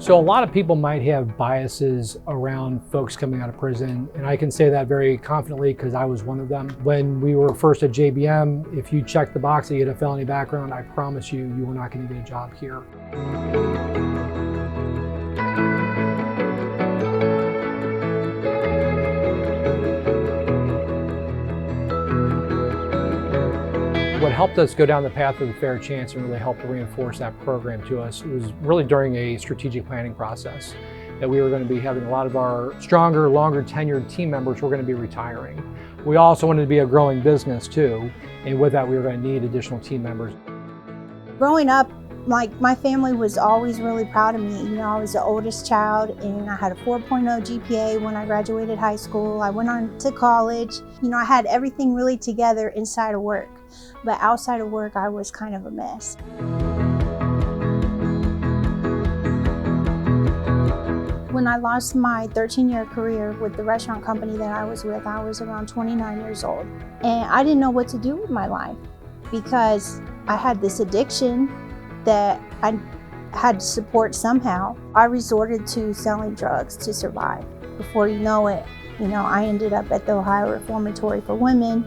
So a lot of people might have biases around folks coming out of prison, and I can say that very confidently because I was one of them. When we were first at JBM, if you checked the box that you had a felony background, I promise you, you were not going to get a job here. What helped us go down the path of the fair chance and really helped to reinforce that program to us was really during a strategic planning process that we were going to be having a lot of our stronger, longer tenured team members were going to be retiring. We also wanted to be a growing business too, and with that we were going to need additional team members. Growing up, my family was always really proud of me. You know, I was the oldest child and I had a 4.0 GPA when I graduated high school. I went on to college. You know, I had everything really together inside of work. But outside of work, I was kind of a mess. When I lost my 13-year career with the restaurant company that I was with, I was around 29 years old. And I didn't know what to do with my life because I had this addiction that I had to support somehow. I resorted to selling drugs to survive. Before you know it, I ended up at the Ohio Reformatory for Women.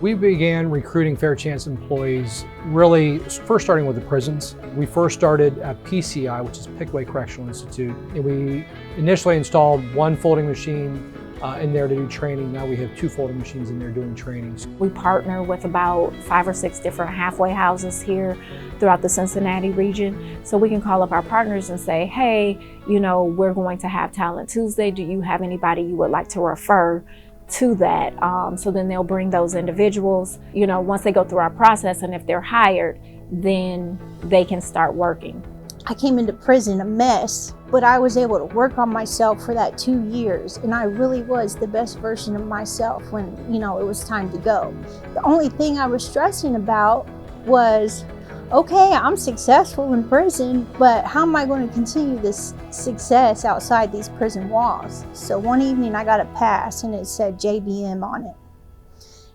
We began recruiting fair chance employees really first starting with the prisons. We first started at PCI, which is Pickaway Correctional Institute, and we initially installed one folding machine in there to do training. Now we have 2 folding machines in there doing trainings. We partner with about 5 or 6 different halfway houses here throughout the Cincinnati region. So we can call up our partners and say, hey, we're going to have Talent Tuesday. Do you have anybody you would like to refer to that? So then they'll bring those individuals, once they go through our process, and if they're hired, then they can start working. I came into prison a mess, but I was able to work on myself for that 2 years, and I really was the best version of myself when, it was time to go. The only thing I was stressing about was, okay, I'm successful in prison, but how am I going to continue this success outside these prison walls? So one evening I got a pass and it said JBM on it.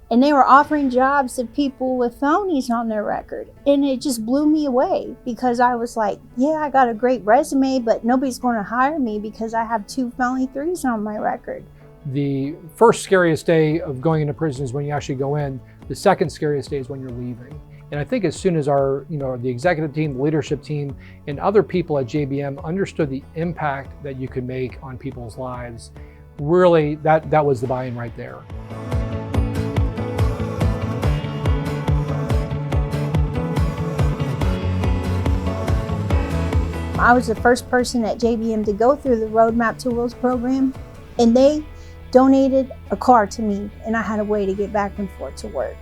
And they were offering jobs to people with felonies on their record. And it just blew me away because I was like, yeah, I got a great resume, but nobody's going to hire me because I have 2 felony 3s on my record. The first scariest day of going into prison is when you actually go in. The second scariest day is when you're leaving. And I think as soon as our, the executive team, the leadership team, and other people at JBM understood the impact that you could make on people's lives, really that was the buy-in right there. I was the first person at JBM to go through the Roadmap to Wills program, and they donated a car to me, and I had a way to get back and forth to work.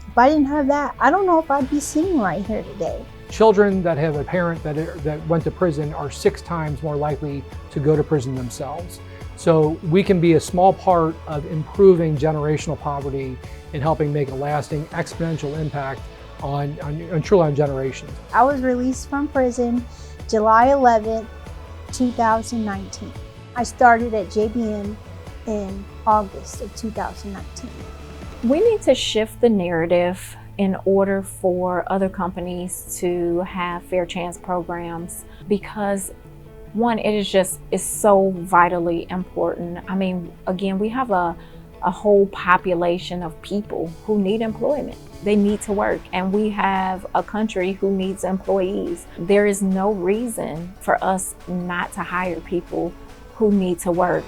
If I didn't have that, I don't know if I'd be sitting right here today. Children that have a parent that went to prison are 6 times more likely to go to prison themselves. So we can be a small part of improving generational poverty and helping make a lasting exponential impact on generations. I was released from prison July 11th, 2019. I started at JBM in August of 2019. We need to shift the narrative in order for other companies to have fair chance programs because one, it's so vitally important. I mean, again, we have a whole population of people who need employment. They need to work, and we have a country who needs employees. There is no reason for us not to hire people who need to work.